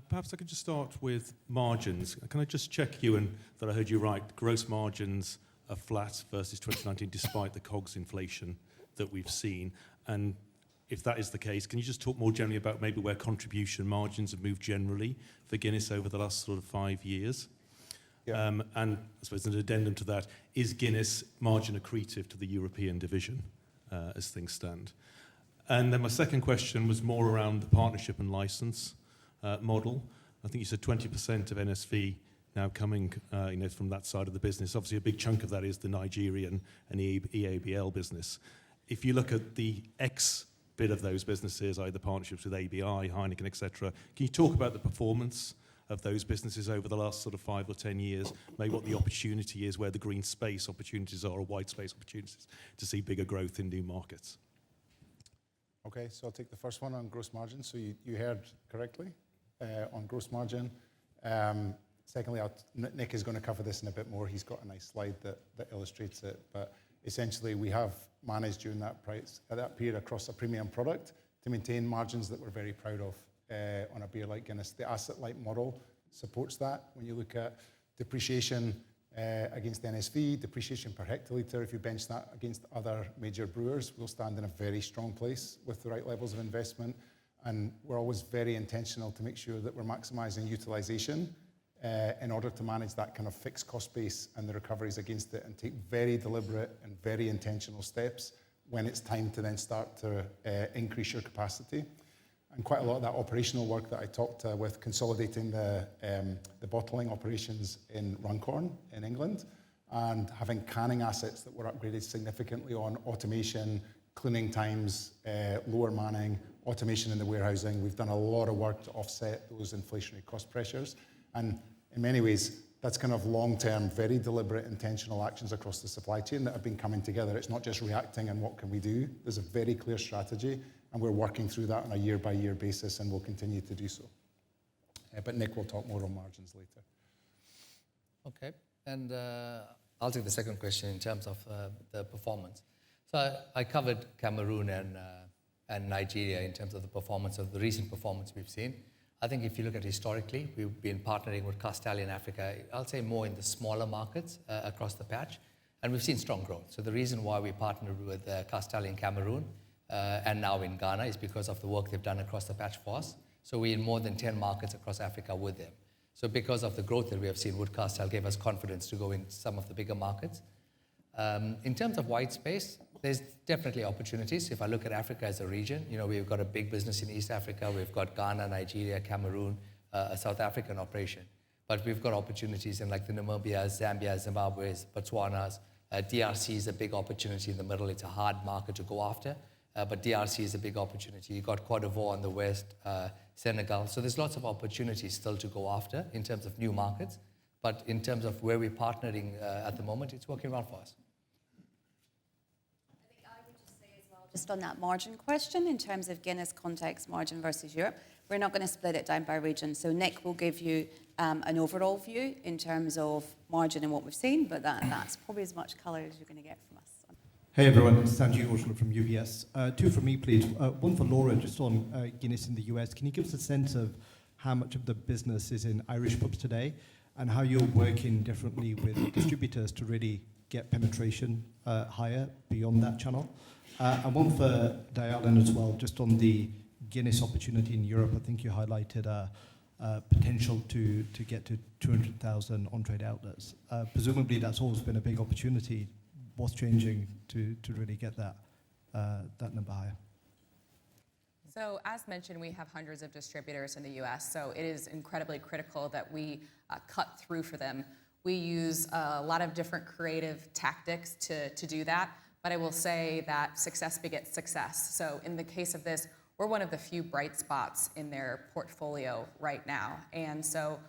Perhaps I could just start with margins. Can I just check you and that I heard you right? Gross margins are flat versus 2019 despite the COGS inflation that we've seen. And if that is the case, can you just talk more generally about maybe where contribution margins have moved generally for Guinness over the last sort of 5 years? Yeah. And I suppose an addendum to that, is Guinness margin accretive to the European division as things stand? And then my second question was more around the partnership and license model. I think you said 20% of NSV now coming from that side of the business. Obviously, a big chunk of that is the Nigerian and EABL business. If you look at the X bit of those businesses, either partnerships with ABI, Heineken, etc., can you talk about the performance of those businesses over the last sort of 5 or 10 years, maybe what the opportunity is, where the green space opportunities are, or white space opportunities to see bigger growth in new markets? Okay, so I'll take the first one on gross margin. So you heard correctly on gross margin. Secondly, Nick is going to cover this in a bit more. He's got a nice slide that illustrates it. But essentially, we have managed during that period across a premium product to maintain margins that we're very proud of on a beer like Guinness. The asset-light model supports that. When you look at depreciation against NSV, depreciation per hectolitre, if you bench that against other major brewers, we'll stand in a very strong place with the right levels of investment. And we're always very intentional to make sure that we're maximising utilisation in order to manage that kind of fixed cost base and the recoveries against it, and take very deliberate and very intentional steps when it's time to then start to increase your capacity. And quite a lot of that operational work that I talked with consolidating the bottling operations in Runcorn in England, and having canning assets that were upgraded significantly on automation, cleaning times, lower manning, automation in the warehousing. We've done a lot of work to offset those inflationary cost pressures. And in many ways, that's kind of long-term, very deliberate, intentional actions across the supply chain that have been coming together. It's not just reacting and what can we do. There's a very clear strategy, and we're working through that on a year-by-year basis, and we'll continue to do so. But Nick will talk more on margins later. Okay, and I'll take the second question in terms of the performance. So I covered Cameroon and Nigeria in terms of the performance of the recent performance we've seen. I think if you look at historically, we've been partnering with Castel in Africa, I'll say more in the smaller markets across the patch, and we've seen strong growth. So the reason why we partnered with Castel in Cameroon and now in Ghana is because of the work they've done across the patch for us. So we're in more than 10 markets across Africa with them. So because of the growth that we have seen with Castel, gave us confidence to go in some of the bigger markets. In terms of white space, there's definitely opportunities. If I look at Africa as a region, we've got a big business in East Africa. We've got Ghana, Nigeria, Cameroon, a South African operation. But we've got opportunities in like the Namibia, Zambia, Zimbabwe, Botswana's. DRC is a big opportunity in the middle. It's a hard market to go after, but DRC is a big opportunity. You've got Côte d'Ivoire on the west, Senegal. So there's lots of opportunities still to go after in terms of new markets. But in terms of where we're partnering at the moment, it's working well for us. Just on that margin question, in terms of Guinness context margin versus Europe, we're not going to split it down by region. So Nick will give you an overall view in terms of margin and what we've seen, but that's probably as much colour as you're going to get from us. Hey everyone, it's Sanjeev Oshla from UBS. Two from me, please. One for Laura, just on Guinness in the US. Can you give us a sense of how much of the business is in Irish pubs today, and how you're working differently with distributors to really get penetration higher beyond that channel? And one for Diageo as well, just on the Guinness opportunity in Europe. I think you highlighted potential to get to 200,000 on-trade outlets. Presumably that's always been a big opportunity. What's changing to really get that number higher? So as mentioned, we have hundreds of distributors in the US, so it is incredibly critical that we cut through for them. We use a lot of different creative tactics to do that. But I will say that success begets success. So in the case of this, we're one of the few bright spots in their portfolio right now. And so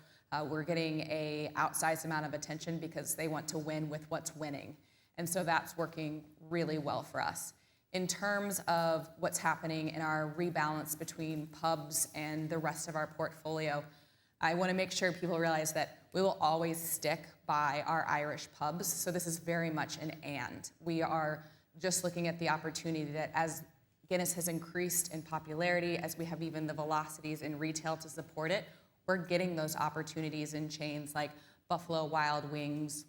we're getting an outsized amount of attention because they want to win with what's winning. And so that's working really well for us. In terms of what's happening in our rebalance between pubs and the rest of our portfolio, I want to make sure people realize that we will always stick by our Irish pubs. So this is very much an and. We are just looking at the opportunity that as Guinness has increased in popularity, as we have even the velocities in retail to support it, we're getting those opportunities in chains like Buffalo Wild Wings,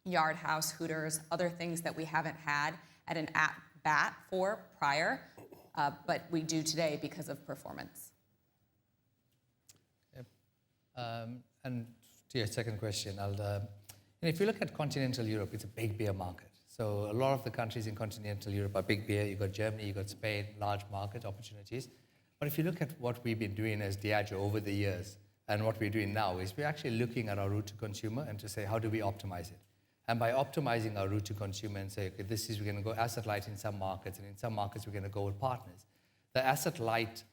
Yard House, Hooters, other things that we haven't had at an at-bat for prior, but we do today because of performance. Yep. And to your second question, if you look at continental Europe, it's a big beer market. So a lot of the countries in continental Europe are big beer. You've got Germany, you've got Spain, large market opportunities. But if you look at what we've been doing as Diageo over the years, and what we're doing now is we're actually looking at our route to consumer and to say, how do we optimize it? And by optimizing our route to consumer and say, okay, we're going to go asset light in some markets, and in some markets we're going to go with partners. The asset light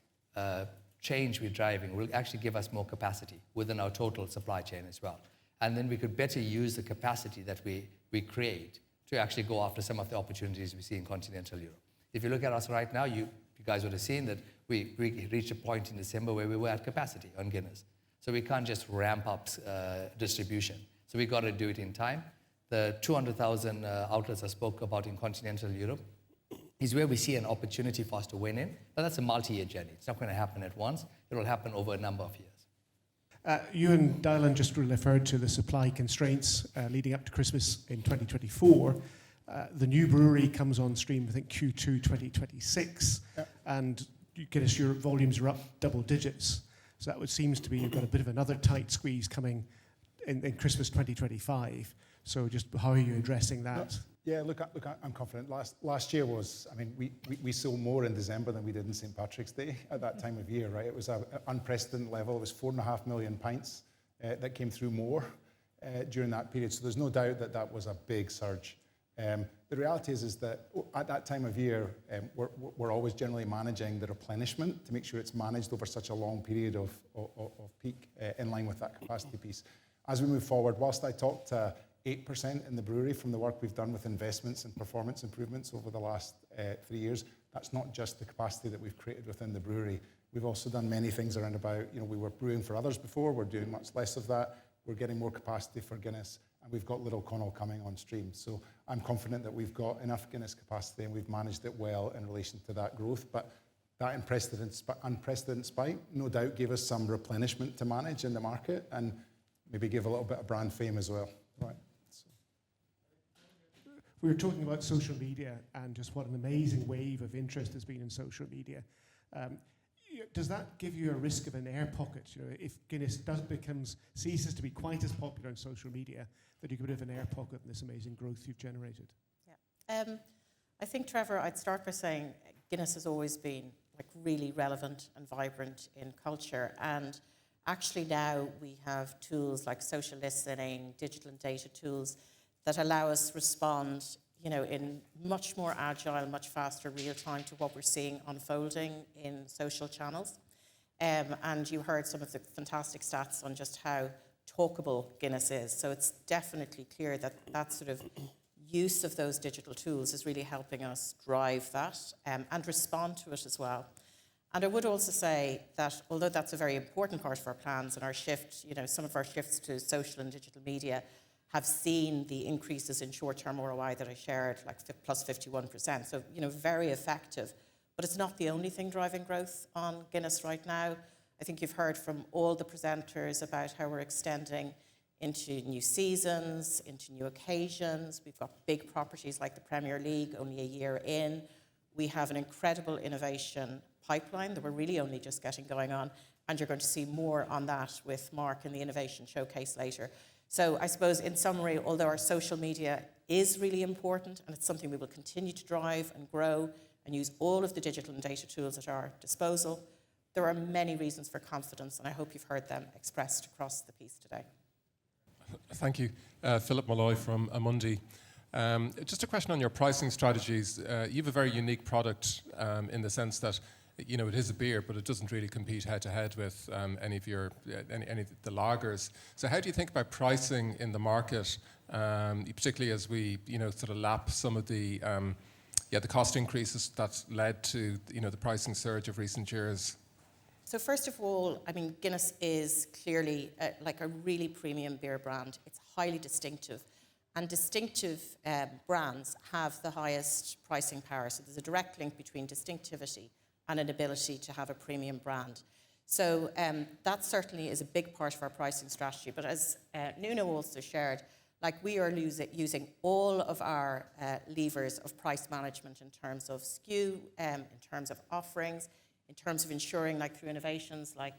change we're driving will actually give us more capacity within our total supply chain as well. And then we could better use the capacity that we create to actually go after some of the opportunities we see in continental Europe. If you look at us right now, you guys would have seen that we reached a point in December where we were at capacity on Guinness. So we can't just ramp up distribution. So we got to do it in time. The 200,000 outlets I spoke about in continental Europe is where we see an opportunity for us to win in, but that's a multi-year journey. It's not going to happen at once. It will happen over a number of years. You and Dylan just referred to the supply constraints leading up to Christmas in 2024. The new brewery comes on stream, I think, Q2 2026, and Guinness Europe volumes are up double digits. So that seems to be you've got a bit of another tight squeeze coming in Christmas 2025. So just how are you addressing that? Yeah, look, I'm confident. Last year was, I mean, we sold more in December than we did in St. Patrick's Day at that time of year, right? It was an unprecedented level. It was 4.5 million pints that came through more during that period. So there's no doubt that that was a big surge. The reality is that at that time of year, we're always generally managing the replenishment to make sure it's managed over such a long period of peak in line with that capacity piece. As we move forward, whilst I talked to 8% in the brewery from the work we've done with investments and performance improvements over the last 3 years, that's not just the capacity that we've created within the brewery. We've also done many things around about, we were brewing for others before, we're doing much less of that. We're getting more capacity for Guinness, and we've got Little Connell coming on stream. So I'm confident that we've got enough Guinness capacity and we've managed it well in relation to that growth. But that unprecedented spike, no doubt, gave us some replenishment to manage in the market and maybe give a little bit of brand fame as well. Right. So. We were talking about social media and just what an amazing wave of interest has been in social media. Does that give you a risk of an air pocket? If Guinness ceases to be quite as popular on social media, that you get a bit of an air pocket in this amazing growth you've generated? Yeah. I think, Trevor, I'd start by saying Guinness has always been really relevant and vibrant in culture. And actually now we have tools like social listening, digital and data tools that allow us respond in much more agile, much faster real time to what we're seeing unfolding in social channels. And you heard some of the fantastic stats on just how talkable Guinness is. So it's definitely clear that that sort of use of those digital tools is really helping us drive that and respond to it as well. And I would also say that although that's a very important part of our plans and our shift, some of our shifts to social and digital media have seen the increases in short-term ROI that I shared, plus 51%. So, very effective. But it's not the only thing driving growth on Guinness right now. I think you've heard from all the presenters about how we're extending into new seasons, into new occasions. We've got big properties like the Premier League only a year in. We have an incredible innovation pipeline that we're really only just getting going on. And you're going to see more on that with Mark in the innovation showcase later. So I suppose in summary, although our social media is really important and it's something we will continue to drive and grow and use all of the digital and data tools at our disposal, there are many reasons for confidence, and I hope you've heard them expressed across the piece today. Thank you. Philip Malloy from Amundi. Just a question on your pricing strategies. You have a very unique product in the sense that it is a beer, but it doesn't really compete head-to-head with any of the lagers. So how do you think about pricing in the market, particularly as we sort of lap some of the cost increases that led to the pricing surge of recent years? So first of all, Guinness is clearly a really premium beer brand. It's highly distinctive, and distinctive brands have the highest pricing power. So there's a direct link between distinctivity and an ability to have a premium brand. So that certainly is a big part of our pricing strategy. But as Nuno also shared, like we are using all of our levers of price management in terms of SKU, in terms of offerings, in terms of ensuring, like through innovations like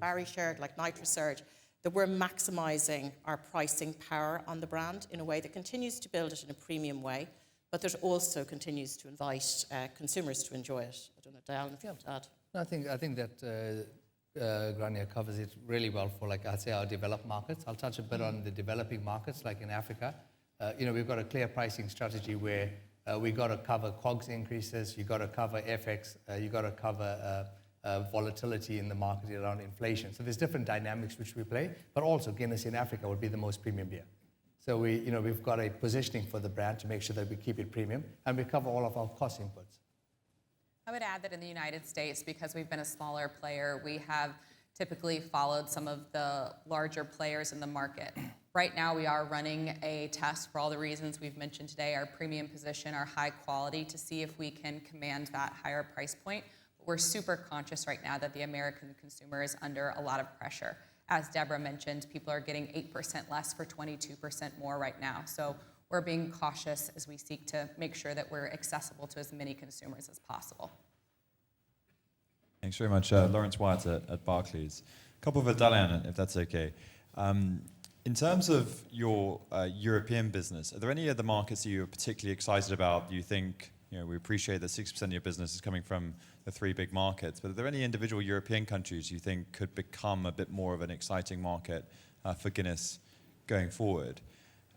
Barry shared, like NitroSurge, that we're maximising our pricing power on the brand in a way that continues to build it in a premium way, but that also continues to invite consumers to enjoy it. I don't know, Diane, if you want to add. I think that Grania covers it really well for, like, I'd say, our developed markets. I'll touch a bit on the developing markets, like in Africa. We've got a clear pricing strategy where we got to cover COGS increases, you got to cover FX, you got to cover volatility in the market around inflation. So there's different dynamics which we play, but also Guinness in Africa would be the most premium beer. So we've got a positioning for the brand to make sure that we keep it premium, and we cover all of our cost inputs. I would add that in the United States, because we've been a smaller player, we have typically followed some of the larger players in the market. Right now, we are running a test for all the reasons we've mentioned today, our premium position, our high quality, to see if we can command that higher price point. But we're super conscious right now that the American consumer is under a lot of pressure. As Deborah mentioned, people are getting 8% less for 22% more right now. So we're being cautious as we seek to make sure that we're accessible to as many consumers as possible. Thanks very much. Lawrence Wyatt at Barclays. A couple for Diane, if that's okay. In terms of your European business, are there any other markets that you're particularly excited about? Do you think, we appreciate that 6% of your business is coming from the 3 big markets, but are there any individual European countries you think could become a bit more of an exciting market for Guinness going forward?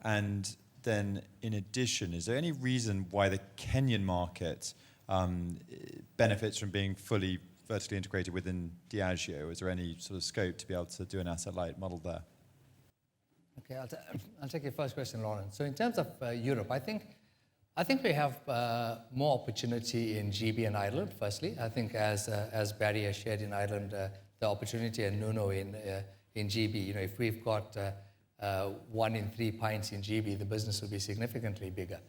And then, in addition, is there any reason why the Kenyan market benefits from being fully vertically integrated within Diageo? Is there any sort of scope to be able to do an asset-light model there? Okay, I'll take your first question, Lawrence. So in terms of Europe, I think we have more opportunity in GB and Ireland, firstly. I think as Barry has shared in Ireland, the opportunity, and Nuno in GB, if we've got 1 in 3 pints in GB, the business will be significantly bigger.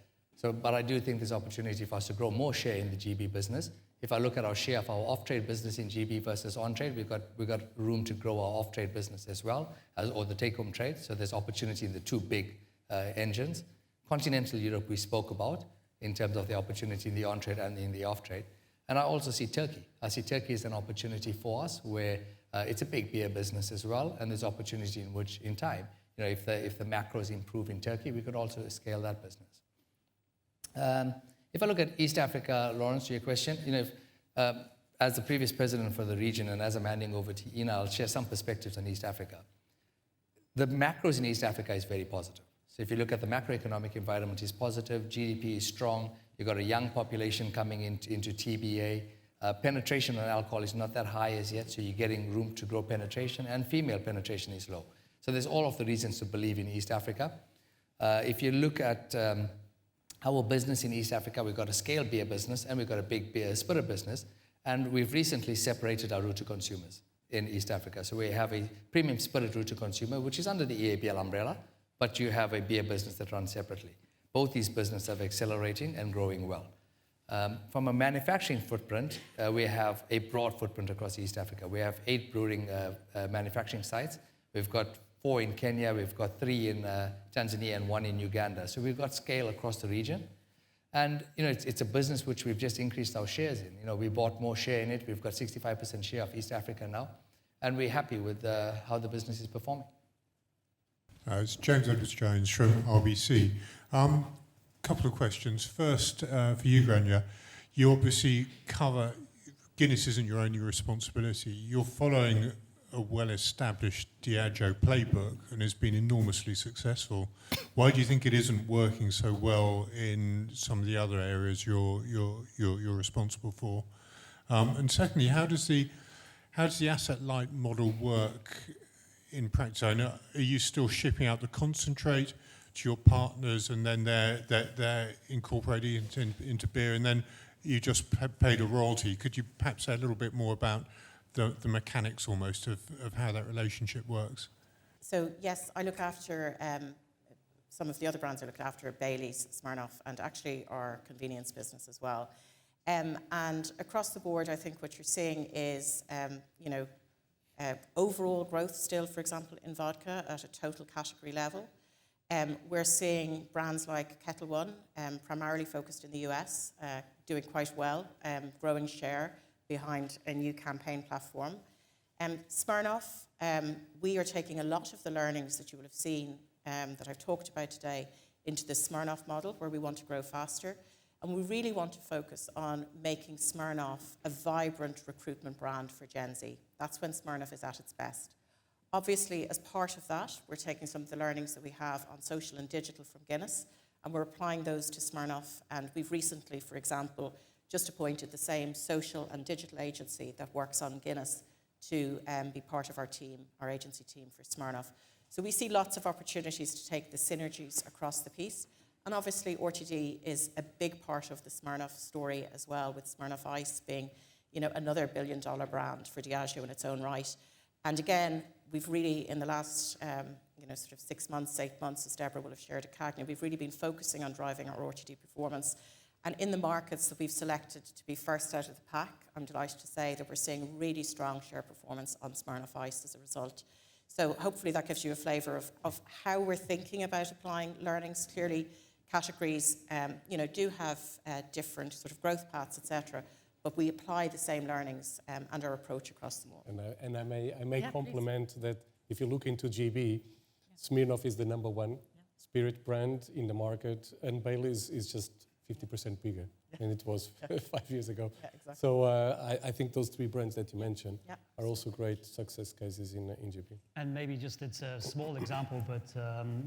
But I do think there's opportunity for us to grow more share in the GB business. If I look at our share of our off-trade business in GB versus on-trade, we've got room to grow our off-trade business as well, or the take-home trade. So there's opportunity in the 2 big engines. Continental Europe we spoke about in terms of the opportunity in the on-trade and in the off-trade. And I also see Turkey. I see Turkey as an opportunity for us where it's a big beer business as well, and there's opportunity in which, in time, if the macros improve in Turkey, we could also scale that business. If I look at East Africa, Lawrence, to your question, as the previous president for the region and as I'm handing over to Ina, I'll share some perspectives on East Africa. The macros in East Africa is very positive. So if you look at the macroeconomic environment, it's positive, GDP is strong, you've got a young population coming into TBA, penetration on alcohol is not that high as yet, so you're getting room to grow penetration, and female penetration is low. So there's all of the reasons to believe in East Africa. If you look at our business in East Africa, we've got a scale beer business and we've got a big beer spirit business, and we've recently separated our route to consumers in East Africa. So we have a premium spirit route to consumer, which is under the EABL umbrella, but you have a beer business that runs separately. Both these businesses are accelerating and growing well. From a manufacturing footprint, we have a broad footprint across East Africa. We have 8 brewing manufacturing sites. We've got 4 in Kenya, we've got 3 in Tanzania, and 1 in Uganda. So we've got scale across the region. And it's a business which we've just increased our shares in. We bought more share in it. We've got 65% share of East Africa now, and we're happy with how the business is performing. It's James Edwards-Jones from RBC. Couple of questions. First, for you, Grania, you obviously cover, Guinness isn't your only responsibility. You're following a well-established Diageo playbook and has been enormously successful. Why do you think it isn't working so well in some of the other areas you're responsible for? And secondly, how does the asset-light model work in practice? I know, are you still shipping out the concentrate to your partners, and then they're incorporating into beer, and then you just paid a royalty? Could you perhaps say a little bit more about the mechanics almost of how that relationship works? So yes, I look after some of the other brands. I look after Baileys, Smirnoff, and actually our convenience business as well. And across the board, I think what you're seeing is, Overall growth still, for example, in vodka at a total category level. We're seeing brands like Kettle One, primarily focused in the US, doing quite well, growing share behind a new campaign platform. Smirnoff, we are taking a lot of the learnings that you will have seen that I've talked about today into the Smirnoff model, where we want to grow faster. And we really want to focus on making Smirnoff a vibrant recruitment brand for Gen Z. That's when Smirnoff is at its best. Obviously, as part of that, we're taking some of the learnings that we have on social and digital from Guinness, and we're applying those to Smirnoff. And we've recently, for example, just appointed the same social and digital agency that works on Guinness to be part of our team, our agency team for Smirnoff. So we see lots of opportunities to take the synergies across the piece. And obviously, RTD is a big part of the Smirnoff story as well, with Smirnoff Ice being, another billion-dollar brand for Diageo in its own right. And again, we've really, in the last, sort of 6 months, 8 months, as Deborah will have shared at CAGNY, we've really been focusing on driving our RTD performance. And in the markets that we've selected to be first out of the pack, I'm delighted to say that we're seeing really strong share performance on Smirnoff Ice as a result. So hopefully that gives you a flavour of how we're thinking about applying learnings. Clearly, categories, do have different sort of growth paths, etc. But we apply the same learnings and our approach across them all. And I may complement that. If you look into GB, Smirnoff is the #1 spirit brand in the market, and Baileys is just 50% bigger than it was 5 years ago. Yeah, exactly. So I think those 3 brands that you mentioned are also great success cases in GB. And maybe just it's a small example, but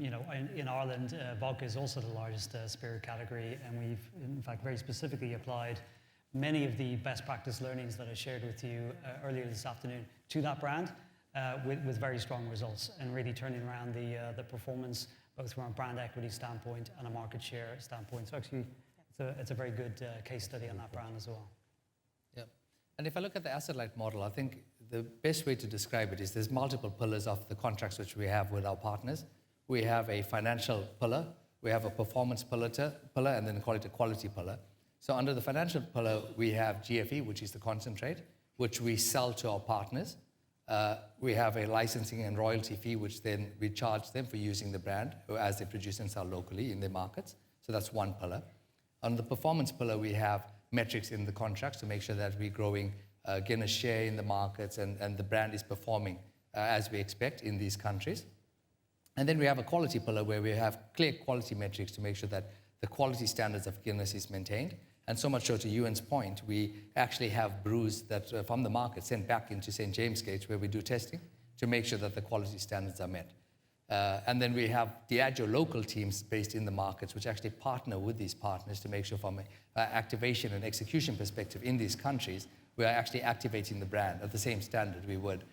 in Ireland, vodka is also the largest spirit category, and we've in fact very specifically applied many of the best practice learnings that I shared with you earlier this afternoon to that brand with very strong results, and really turning around the performance both from a brand equity standpoint and a market share standpoint. So actually, it's a very good case study on that brand as well. Yeah. And if I look at the asset-light model, I think the best way to describe it is there's multiple pillars of the contracts which we have with our partners. We have a financial pillar, we have a performance pillar, and then call it a quality pillar. So under the financial pillar, we have GFE, which is the concentrate, which we sell to our partners. We have a licensing and royalty fee, which then we charge them for using the brand as they produce and sell locally in their markets. So that's one pillar. On the performance pillar, we have metrics in the contracts to make sure that we're growing Guinness share in the markets and the brand is performing as we expect in these countries. And then we have a quality pillar where we have clear quality metrics to make sure that the quality standards of Guinness is maintained. And so much so, to Ewan's point, we actually have brews that from the market sent back into St. James Gate where we do testing to make sure that the quality standards are met. And then we have Diageo local teams based in the markets which actually partner with these partners to make sure from an activation and execution perspective in these countries, we are actually activating the brand at the same standard we would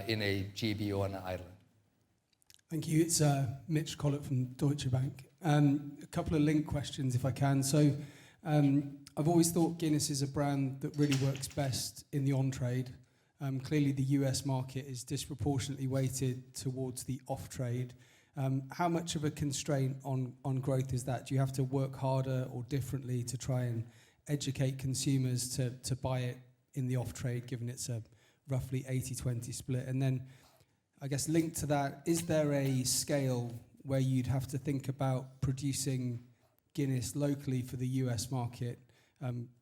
in a GB or an Ireland. Thank you. It's Mitch Collett from Deutsche Bank. A couple of link questions, if I can. So I've always thought Guinness is a brand that really works best in the on-trade. Clearly, the US market is disproportionately weighted towards the off-trade. How much of a constraint on growth is that? Do you have to work harder or differently to try and educate consumers to buy it in the off-trade, given it's a roughly 80-20 split? And then, I guess linked to that, is there a scale where you'd have to think about producing Guinness locally for the US market?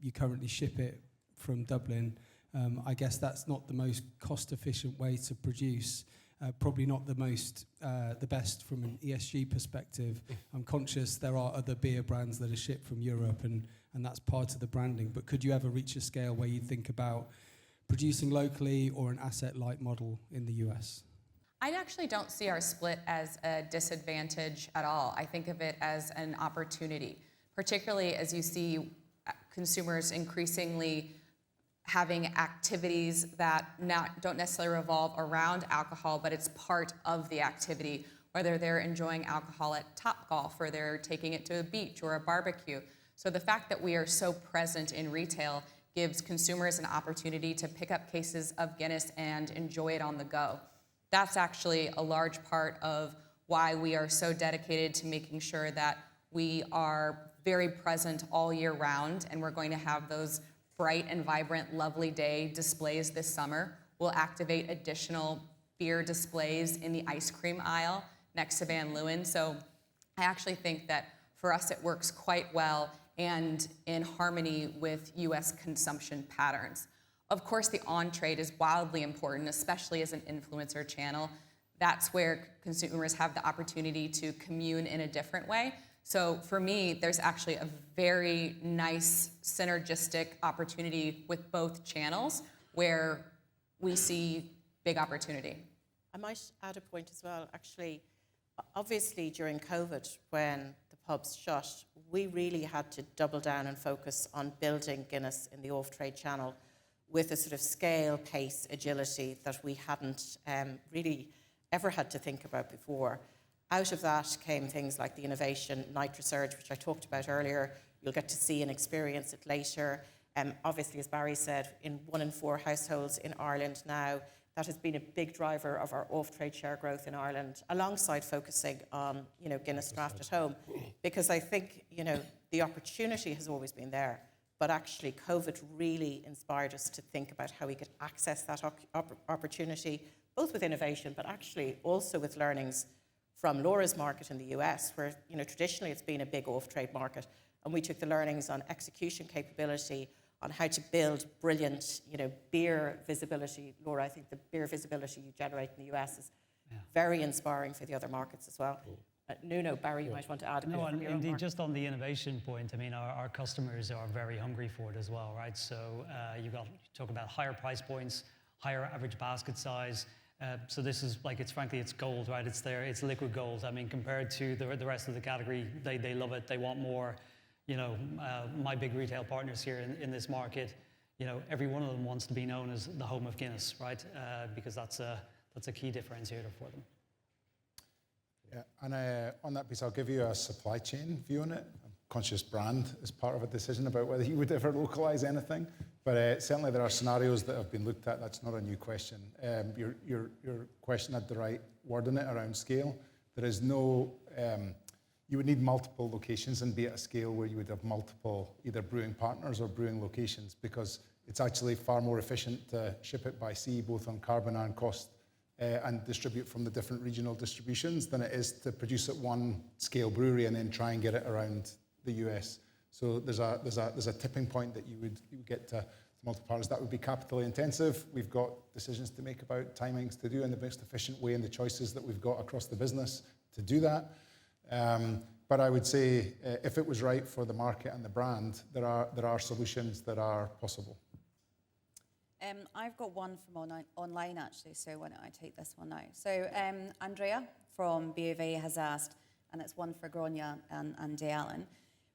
You currently ship it from Dublin. I guess that's not the most cost-efficient way to produce. Probably not the best from an ESG perspective. I'm conscious there are other beer brands that are shipped from Europe, and that's part of the branding. But could you ever reach a scale where you think about producing locally or an asset-light model in the US? I actually don't see our split as a disadvantage at all. I think of it as an opportunity, particularly as you see consumers increasingly having activities that don't necessarily revolve around alcohol, but it's part of the activity, whether they're enjoying alcohol at Topgolf or they're taking it to a beach or a barbecue. So the fact that we are so present in retail gives consumers an opportunity to pick up cases of Guinness and enjoy it on the go. That's actually a large part of why we are so dedicated to making sure that we are very present all year round, and we're going to have those bright and vibrant, lovely day displays this summer we'll activate additional beer displays in the ice cream aisle next to Van Leeuwen. So I actually think that for us it works quite well and in harmony with US consumption patterns. Of course, the on-trade is wildly important, especially as an influencer channel. That's where consumers have the opportunity to commune in a different way. So for me, there's actually a very nice synergistic opportunity with both channels where we see big opportunity. I might add a point as well. Actually, obviously during COVID, when the pubs shut, we really had to double down and focus on building Guinness in the off-trade channel with a sort of scale, pace, agility that we hadn't really ever had to think about before. Out of that came things like the innovation NitroSurge, which I talked about earlier. You'll get to see and experience it later. Obviously, as Barry said, in 1 in 4 households in Ireland now, that has been a big driver of our off-trade share growth in Ireland, alongside focusing on, Guinness Draught at home. Because I think, the opportunity has always been there, but actually COVID really inspired us to think about how we could access that opportunity, both with innovation, but actually also with learnings from Laura's market in the US, where traditionally it's been a big off-trade market, and we took the learnings on execution capability, on how to build brilliant, beer visibility. Laura, I think the beer visibility you generate in the US is very inspiring for the other markets as well. Nuno, Barry, you might want to add a bit. No, and indeed, just on the innovation point, I mean, our customers are very hungry for it as well, right? So you talk about higher price points, higher average basket size. So this is it's gold, right? It's there, it's liquid gold. I mean, compared to the rest of the category, they love it. They want more. My big retail partners here in this market, every one of them wants to be known as the home of Guinness, right? Because that's a key differentiator for them. Yeah, and on that piece, I'll give you a supply chain view on it. I'm conscious brand is part of a decision about whether you would ever localize anything, but certainly there are scenarios that have been looked at. That's not a new question. Your question had the right word in it around scale. There is no, you would need multiple locations and be at a scale where you would have multiple either brewing partners or brewing locations, because it's actually far more efficient to ship it by sea, both on carbon and cost, and distribute from the different regional distributions than it is to produce at one scale brewery and then try and get it around the US. So there's a tipping point that you would get to multiple partners. That would be capitally intensive. We've got decisions to make about timings to do in the most efficient way and the choices that we've got across the business to do that. But I would say if it was right for the market and the brand, there are solutions that are possible. I've got one from online actually, so why don't I take this one now? So Andrea from BofA has asked, and it's one for Grania and Dalen.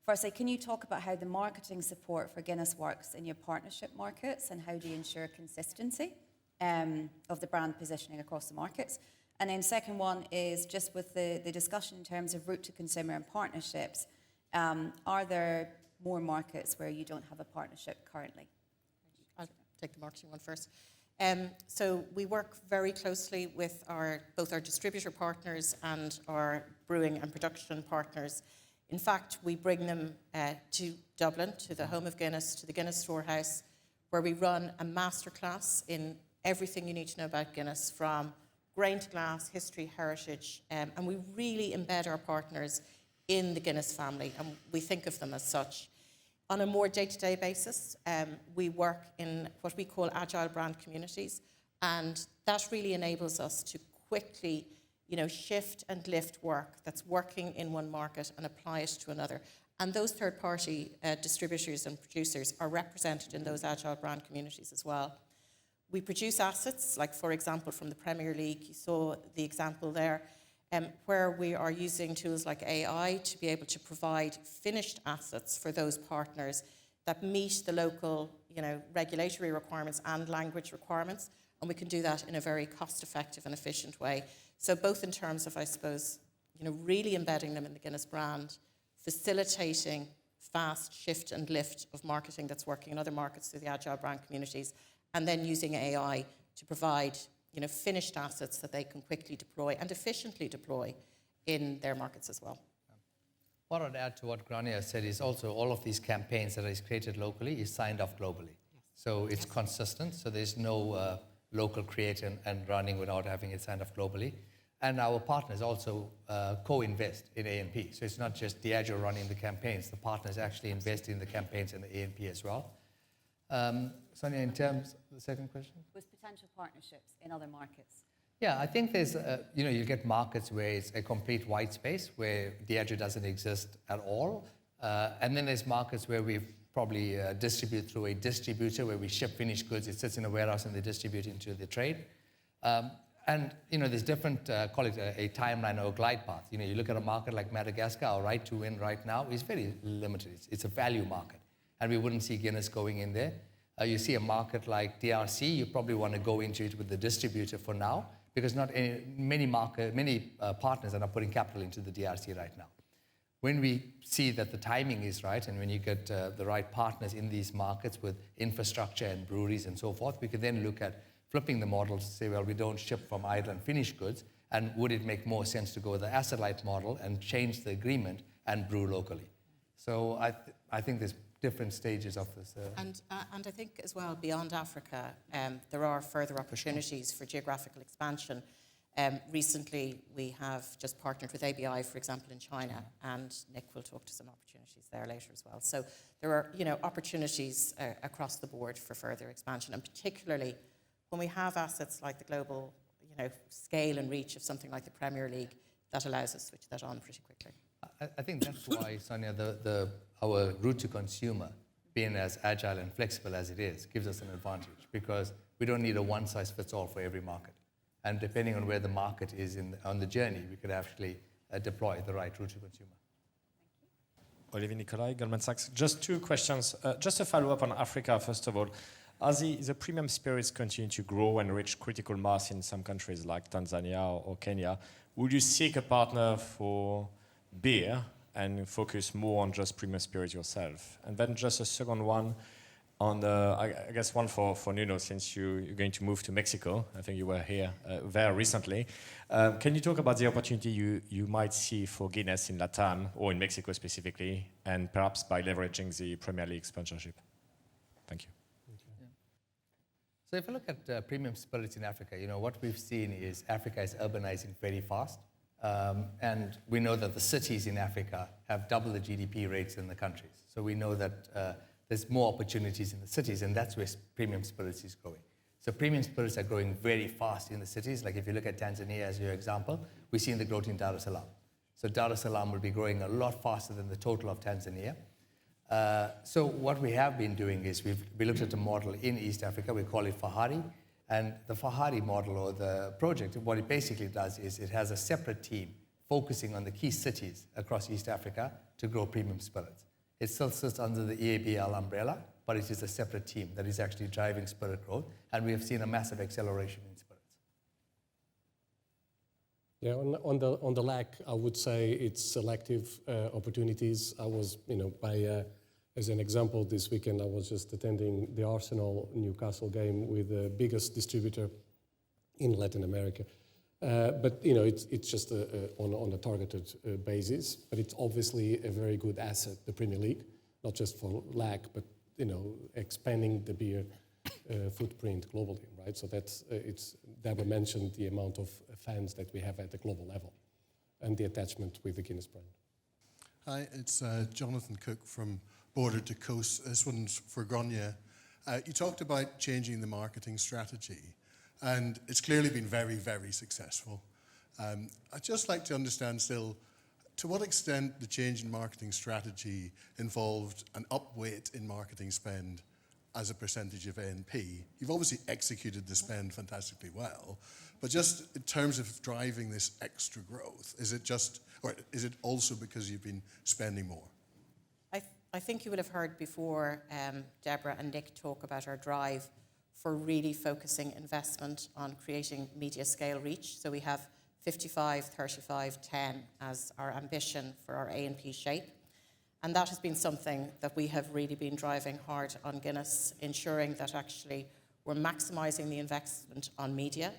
Firstly, can you talk about how the marketing support for Guinness works in your partnership markets, and how do you ensure consistency of the brand positioning across the markets? And then second one is just with the discussion in terms of route to consumer and partnerships, are there more markets where you don't have a partnership currently? I'll take the marketing one first. So we work very closely with both our distributor partners and our brewing and production partners. In fact, we bring them to Dublin, to the home of Guinness, to the Guinness Storehouse, where we run a masterclass in everything you need to know about Guinness, from grain to glass, history, heritage, and we really embed our partners in the Guinness family, and we think of them as such. On a more day-to-day basis, we work in what we call agile brand communities, and that really enables us to quickly shift and lift work that's working in one market and apply it to another. And those third-party distributors and producers are represented in those agile brand communities as well. We produce assets, like, for example, from the Premier League. You saw the example there, where we are using tools like AI to be able to provide finished assets for those partners that meet the local, regulatory requirements and language requirements. And we can do that in a very cost-effective and efficient way. So both in terms of, I suppose, really embedding them in the Guinness brand, facilitating fast shift and lift of marketing that's working in other markets through the agile brand communities, and then using AI to provide finished assets that they can quickly deploy and efficiently deploy in their markets as well. What I'd add to what Grania said is also all of these campaigns that is created locally is signed off globally. So it's consistent, so there's no local creative and running without having it signed off globally. And our partners also co-invest in A&P. So it's not just Diageo running the campaigns. The partners actually invest in the campaigns and the A&P as well. Sonia, in terms of the second question? With potential partnerships in other markets. Yeah, I think there's, you get markets where it's a complete white space, where Diageo doesn't exist at all. And then there's markets where we probably distribute through a distributor, where we ship finished goods, it sits in a warehouse and they distribute into the trade. And, there's different, call it a timeline or a glide path. You look at a market like Madagascar, our right to win right now is very limited. It's a value market. And we wouldn't see Guinness going in there. You see a market like DRC, you probably want to go into it with the distributor for now, because many partners are not putting capital into the DRC right now. When we see that the timing is right, and when you get the right partners in these markets with infrastructure and breweries and so forth, we could then look at flipping the model to say, well, we don't ship from Ireland finished goods, and would it make more sense to go with the asset-light model and change the agreement and brew locally? So I think there's different stages of this. And I think as well, beyond Africa, there are further opportunities for geographical expansion. Recently, we have just partnered with ABI, for example, in China, and Nick will talk to some opportunities there later as well. So there are, opportunities across the board for further expansion, and particularly when we have assets like the global, scale and reach of something like the Premier League, that allows us to switch that on pretty quickly. I think that's why, Sonia, our route to consumer, being as agile and flexible as it is, gives us an advantage, because we don't need a one-size-fits-all for every market. And depending on where the market is on the journey, we could actually deploy the right route to consumer. Olivier Nicolai, Goldman Sachs. Just two questions. Just a follow-up on Africa, first of all. As the premium spirits continue to grow and reach critical mass in some countries like Tanzania or Kenya, would you seek a partner for beer and focus more on just premium spirits yourself? And then just a second one on I guess one for Nuno, since you're going to move to Mexico. I think you were there recently. Can you talk about the opportunity you might see for Guinness in Latam or in Mexico specifically, and perhaps by leveraging the Premier League sponsorship? Thank you. So if you look at premium spirits in Africa, what we've seen is Africa is urbanizing very fast. And we know that the cities in Africa have double the GDP rates than the countries. So we know that there's more opportunities in the cities, and that's where premium spirits is growing. So premium spirits are growing very fast in the cities. Like if you look at Tanzania as your example, we're seeing the growth in Dar es Salaam. So Dar es Salaam will be growing a lot faster than the total of Tanzania. So what we have been doing is we looked at a model in East Africa, we call it Fahari, and the Fahari model, or the project, what it basically does is it has a separate team focusing on the key cities across East Africa to grow premium spirits. It still sits under the EABL umbrella, but it is a separate team that is actually driving spirit growth, and we have seen a massive acceleration in spirits. Yeah, on the lack, I would say it's selective opportunities. I was, as an example, this weekend I was just attending the Arsenal-Newcastle game with the biggest distributor in Latin America. But it's just on a targeted basis. But it's obviously a very good asset, the Premier League, not just for lack, but expanding the beer footprint globally, right? So that's Deborah mentioned the amount of fans that we have at the global level, and the attachment with the Guinness brand. Hi, it's Jonathan Cook from Border to Coast. This one's for Grania. You talked about changing the marketing strategy, and it's clearly been very, very successful. I'd just like to understand still, to what extent the change in marketing strategy involved an upweight in marketing spend as a percentage of A&P. You've obviously executed the spend fantastically well, but just in terms of driving this extra growth, is it also because you've been spending more? I think you will have heard before Deborah and Nick talk about our drive for really focusing investment on creating media scale reach. So we have 55, 35, 10 as our ambition for our A&P shape. And that has been something that we have really been driving hard on Guinness, ensuring that actually we're maximising the investment on media,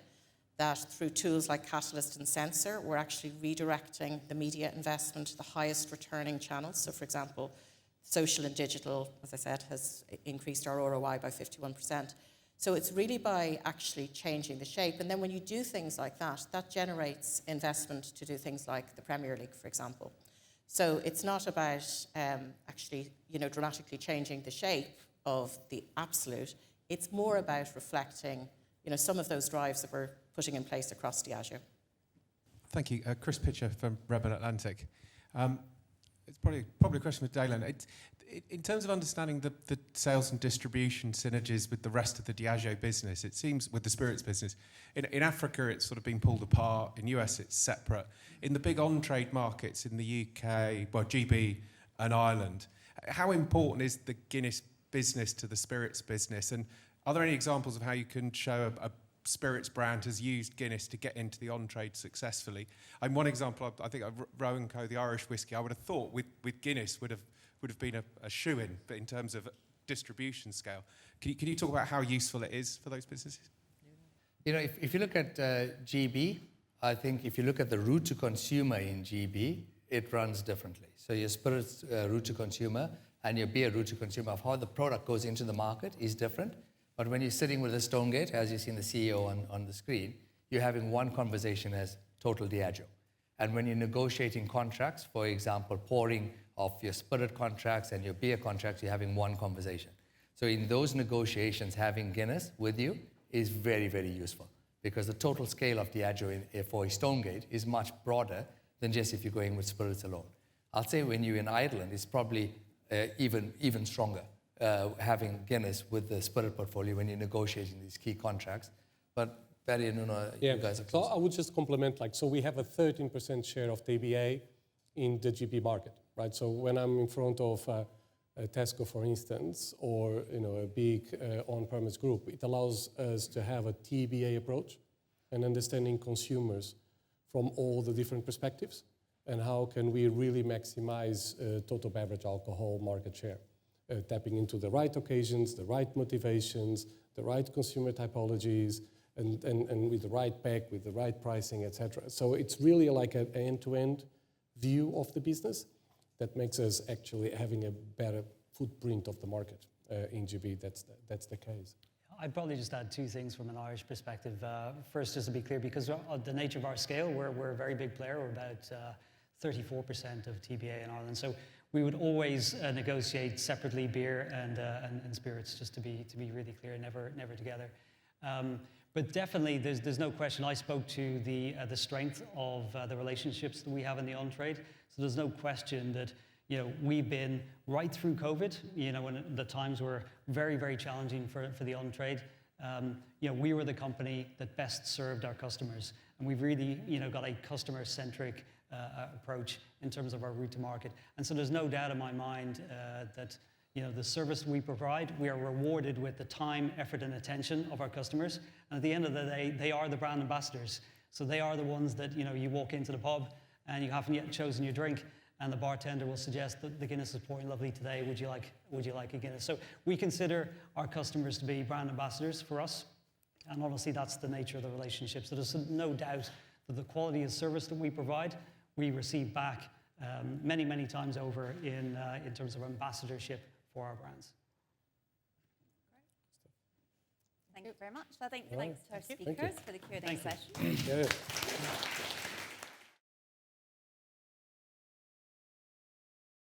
that through tools like Catalyst and Sensor, we're actually redirecting the media investment to the highest returning channels. So for example, social and digital, as I said, has increased our ROI by 51%. So it's really by actually changing the shape. And then when you do things like that, that generates investment to do things like the Premier League, for example. So it's not about actually, dramatically changing the shape of the absolute. It's more about reflecting, some of those drives that we're putting in place across Diageo. Thank you. Chris Pitcher from Redburn Atlantic. It's probably a question for Dalen. In terms of understanding the sales and distribution synergies with the rest of the Diageo business, it seems, with the spirits business, in Africa it's sort of been pulled apart, in US it's separate. In the big on-trade markets in the UK, well, GB and Ireland, how important is the Guinness business to the spirits business? And are there any examples of how you can show a spirits brand has used Guinness to get into the on-trade successfully? And one example, I think Rowan Co, the Irish whiskey, I would have thought with Guinness would have been a shoo-in, but in terms of distribution scale. Can you talk about how useful it is for those businesses? If you look at GB, I think if you look at the route to consumer in GB, it runs differently. So your spirits route to consumer and your beer route to consumer of how the product goes into the market is different. But when you're sitting with a Stonegate, as you've seen the CEO on the screen, you're having one conversation as total Diageo. And when you're negotiating contracts, for example, pouring of your spirit contracts and your beer contracts, you're having one conversation. So in those negotiations, having Guinness with you is very, very useful because the total scale of Diageo for a Stonegate is much broader than just if you're going with spirits alone. I'll say when you're in Ireland, it's probably even stronger, having Guinness with the spirit portfolio when you're negotiating these key contracts. But Barry and Nuno, you guys are close. So I would just complement, so we have a 13% share of TBA in the GB market, right? So when I'm in front of Tesco, for instance, or a big on-premise group, it allows us to have a TBA approach and understanding consumers from all the different perspectives and how can we really maximize total beverage alcohol market share, tapping into the right occasions, the right motivations, the right consumer typologies, and with the right pack, with the right pricing, etc. So it's really like an end-to-end view of the business that makes us actually having a better footprint of the market in GB. That's the case. I'd probably just add two things from an Irish perspective. First, just to be clear, because of the nature of our scale, we're a very big player. We're about 34% of TBA in Ireland. So we would always negotiate separately beer and spirits, just to be really clear, never together. But definitely, there's no question. I spoke to the strength of the relationships that we have in the on-trade. So there's no question that we've been right through COVID. When the times were very, very challenging for the on-trade. We were the company that best served our customers, and we've really got a customer-centric approach in terms of our route to market. And so there's no doubt in my mind that the service we provide, we are rewarded with the time, effort, and attention of our customers. And at the end of the day, they are the brand ambassadors. So they are the ones that, you walk into the pub and you haven't yet chosen your drink, and the bartender will suggest that the Guinness is pouring lovely today. Would you like a Guinness? So we consider our customers to be brand ambassadors for us. And honestly, that's the nature of the relationship. So there's no doubt that the quality of service that we provide, we receive back many, many times over in terms of ambassadorship for our brands. Thank you very much. I think thanks to our speakers for the Q&A session.